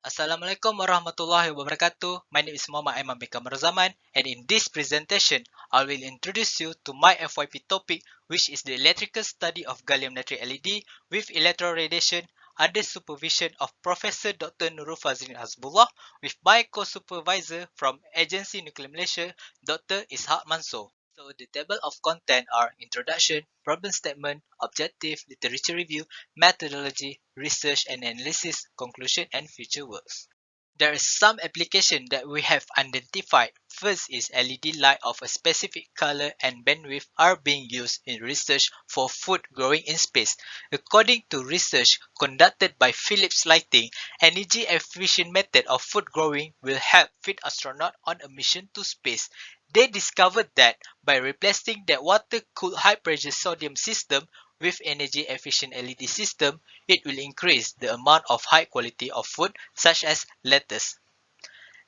Assalamualaikum warahmatullahi wabarakatuh. My name is Muhammad Aiman bin KAMARULZAMAN, and in this presentation, I will introduce you to my FYP topic, which is the electrical study of gallium nitride LED with electroradiation under supervision of Professor Dr. NURUL HASBULLAH with my co-supervisor from Agency Nuclear Malaysia, Dr. Ishaq Mansour. So the table of content are introduction, problem statement, objective, literature review, methodology, research and analysis, conclusion, and future works. There is some application that we have identified. First is LED light of a specific color and bandwidth are being used in research for food growing in space. According to research conducted by Philips Lighting, energy efficient method of food growing will help feed astronauts on a mission to space. They discovered that by replacing that water-cooled high-pressure sodium system with energy-efficient LED system, it will increase the amount of high quality of food such as lettuce.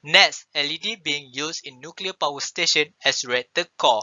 Next, LED being used in nuclear power station as reactor core.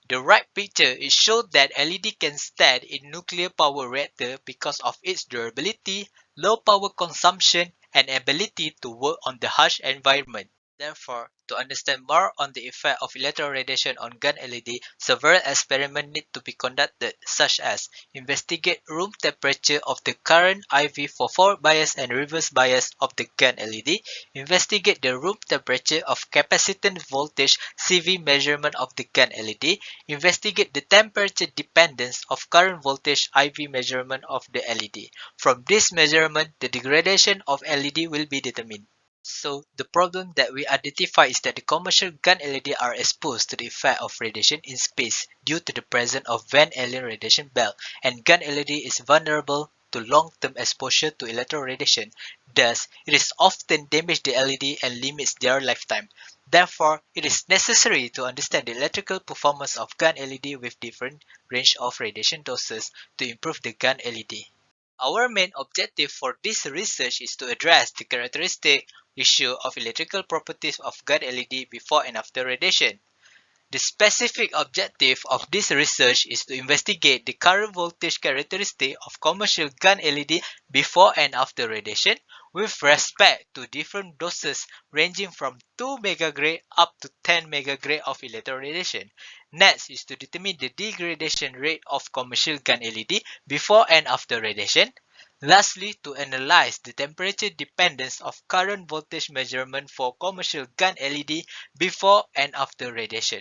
The right picture it showed that LED can stand in nuclear power reactor because of its durability, low power consumption, and ability to work on the harsh environment. Therefore, to understand more on the effect of electroradiation on GaN LED, several experiments need to be conducted, such as investigate room temperature of the current IV for forward bias and reverse bias of the GaN LED, investigate the room temperature of capacitance voltage CV measurement of the GaN LED, investigate the temperature dependence of current voltage IV measurement of the LED. From this measurement, the degradation of LED will be determined. So, the problem that we identify is that the commercial GaN LED are exposed to the effect of radiation in space due to the presence of Van Allen radiation belt, and GaN LED is vulnerable to long-term exposure to electroradiation. Thus, it is often damage the LED and limits their lifetime. Therefore, it is necessary to understand the electrical performance of GaN LED with different range of radiation doses to improve the GaN LED. Our main objective for this research is to address the characteristic issue of electrical properties of GaN LED before and after radiation. The specific objective of this research is to investigate the current voltage characteristic of commercial GaN LED before and after radiation with respect to different doses ranging from 2 megagrade up to 10 megagrade of electroradiation. Next is to determine the degradation rate of commercial GaN LED before and after radiation. Lastly, to analyze the temperature dependence of current voltage measurement for commercial GaN LED before and after radiation.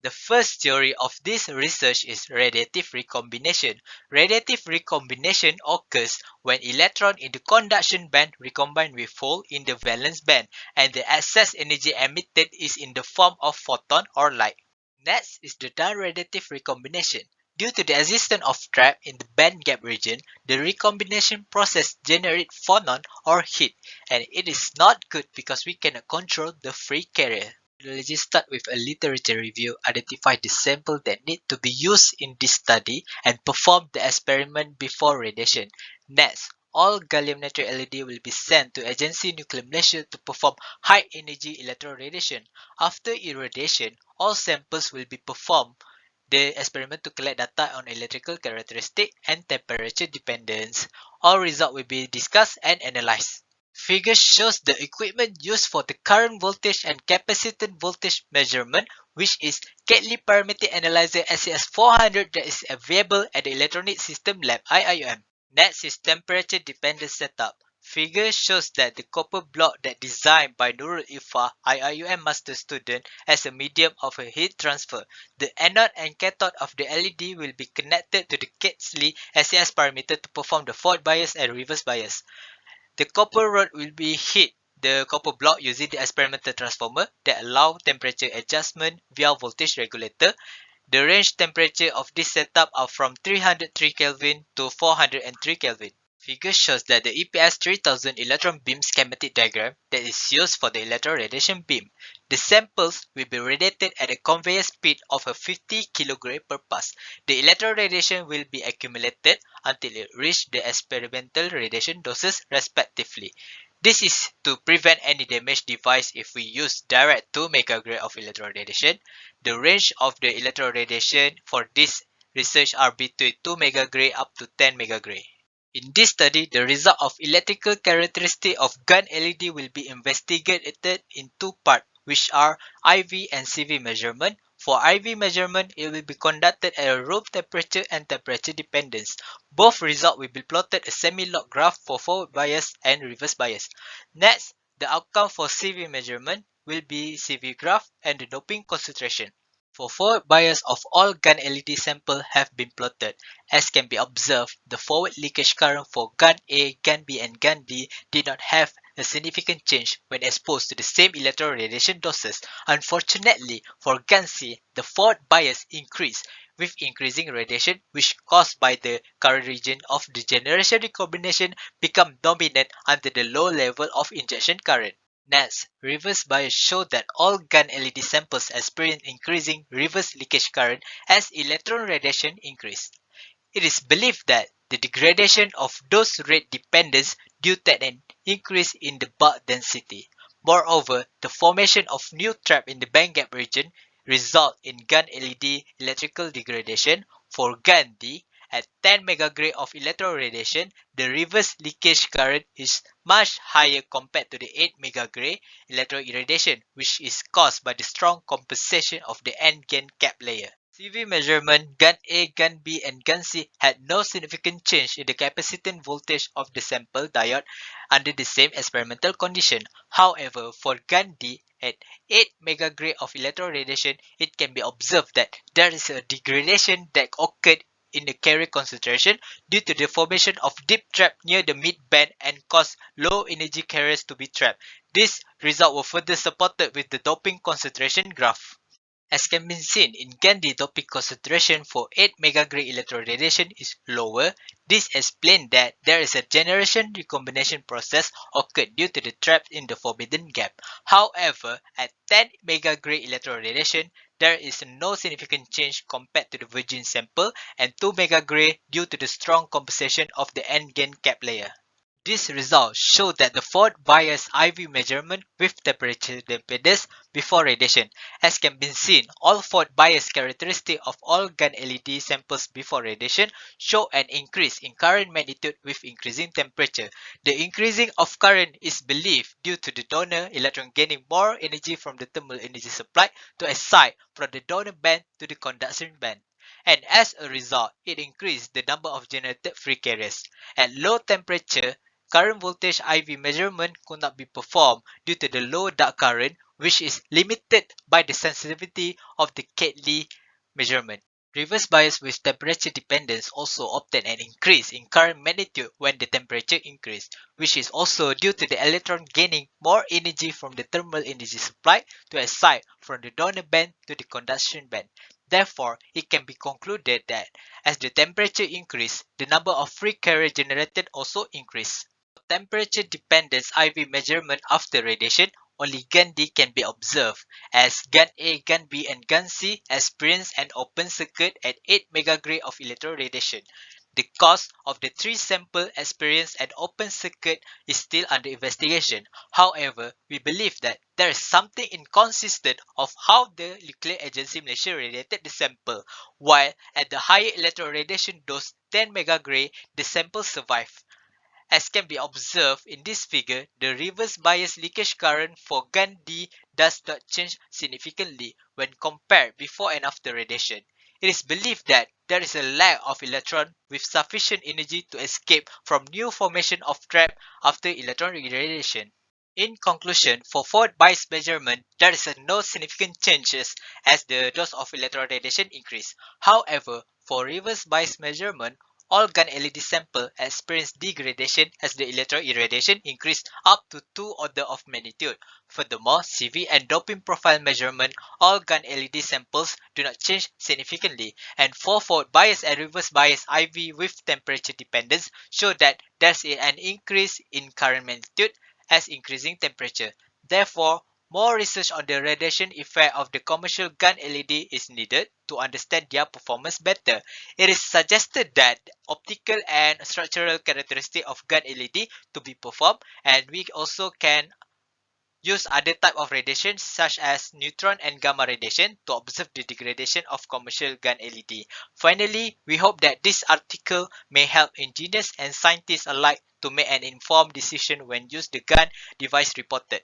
The first theory of this research is radiative recombination. Radiative recombination occurs when electrons in the conduction band recombine with holes in the valence band, and the excess energy emitted is in the form of photon or light. Next is the non-radiative recombination. Due to the existence of trap in the band gap region, the recombination process generates photon or heat, and it is not good because we cannot control the free carrier. Let's start with a literature review, identify the sample that need to be used in this study, and perform the experiment before radiation. Next, all gallium nitride LED will be sent to Agency Nuclear Malaysia to perform high energy electroradiation. After irradiation, all samples will be performed the experiment to collect data on electrical characteristic and temperature dependence. All results will be discussed and analyzed. Figure shows the equipment used for the current voltage and capacitance voltage measurement, which is Catley Parametric Analyzer SCS 400 that is available at the Electronic System Lab IIUM. Next is temperature dependent setup. Figure shows that the copper block that designed by NURUL IFA IIUM master student as a medium of a heat transfer. The anode and cathode of the LED will be connected to the Catley SCS parameter to perform the forward bias and reverse bias. The copper rod will be heat the copper block using the experimental transformer that allow temperature adjustment via voltage regulator. The range temperature of this setup are from 303 Kelvin to 403 Kelvin. Figure shows that the EPS 3000 electron beam schematic diagram that is used for the electroradiation beam. The samples will be radiated at a conveyor speed of a 50 kg per pass. The electroradiation will be accumulated until it reaches the experimental radiation doses respectively. This is to prevent any damaged device if we use direct 2 megagrade of electroradiation. The range of the electroradiation for this research are between 2 megagrade up to 10 megagrade. In this study, the result of electrical characteristic of GaN LED will be investigated in two parts, which are IV and CV measurement. For IV measurement, it will be conducted at a room temperature and temperature dependence. Both results will be plotted a semi-log graph for forward bias and reverse bias. Next, the outcome for CV measurement will be CV graph and the doping concentration. For forward bias of all GaN LED samples have been plotted. As can be observed, the forward leakage current for GaN A, GaN B, and GaN D did not have a significant change when exposed to the same electron radiation doses. Unfortunately, for GaN C, the forward bias increased with increasing radiation, which caused by the current region of the generation recombination become dominant until the low level of injection current. Next, reverse bias showed that all GaN LED samples experience increasing reverse leakage current as electron radiation increased. It is believed that the degradation of dose rate dependence due to an increase in the bulk density. Moreover, the formation of new trap in the bandgap region result in GaN LED electrical degradation. For GaN D, at 10 megagray of electron radiation, the reverse leakage current is much higher compared to the 8 megagray electron irradiation, which is caused by the strong compensation of the N-GaN cap layer. CV measurement, GaN A, GaN B, and GaN C had no significant change in the capacitance voltage of the sample diode under the same experimental condition. However, for GaN D, at 8 megagray of electron radiation, it can be observed that there is a degradation that occurred in the carrier concentration due to the formation of deep trap near the mid-band and caused low energy carriers to be trapped. This result was further supported with the doping concentration graph. As can be seen in GaN, the doping concentration for 8 megagray electron radiation is lower. This explains that there is a generation recombination process occurred due to the trap in the forbidden gap. However, at 10 megagray electron radiation, there is no significant change compared to the virgin sample and 2 megagray due to the strong compensation of the N-GaN cap layer. These results show that the forward bias IV measurement with temperature dependence before radiation. As can be seen, all forward bias characteristics of all GaN LED samples before radiation show an increase in current magnitude with increasing temperature. The increasing of current is believed due to the donor electron gaining more energy from the thermal energy supply to excite from the donor band to the conduction band. And as a result, it increased the number of generated free carriers. At low temperature, current voltage IV measurement could not be performed due to the low dark current, which is limited by the sensitivity of the Cayley measurement. Reverse bias with temperature dependence also obtained an increase in current magnitude when the temperature increased, which is also due to the electron gaining more energy from the thermal energy supply to excite from the donor band to the conduction band. Therefore, it can be concluded that as the temperature increased, the number of free carrier generated also increased. Temperature dependence IV measurement after radiation, only GaN D can be observed, as GaN A, GaN B, and GaN C experience an open circuit at 8 megagray of electron radiation. The cause of the three sample experience an open circuit is still under investigation. However, we believe that there is something inconsistent of how the nuclear agent simulation radiated the sample, while at the higher electron radiation dose 10 megagray, the sample survived. As can be observed in this figure, the reverse bias leakage current for GaN D does not change significantly when compared before and after radiation. It is believed that there is a lack of electron with sufficient energy to escape from new formation of trap after electron irradiation. In conclusion, for forward bias measurement, there is no significant changes as the dose of electron radiation increase. However, for reverse bias measurement, all GaN LED samples experience degradation as the electron irradiation increased up to 2 order of magnitude. Furthermore, CV and doping profile measurement, all GaN LED samples do not change significantly, and for forward bias and reverse bias IV with temperature dependence show that there's an increase in current magnitude as increasing temperature. Therefore, more research on the radiation effect of the commercial GaN LED is needed to understand their performance better. It is suggested that optical and structural characteristics of GaN LED to be performed, and we also can use other type of radiation such as neutron and gamma radiation to observe the degradation of commercial GaN LED. Finally, we hope that this article may help engineers and scientists alike to make an informed decision when use the GaN device reported.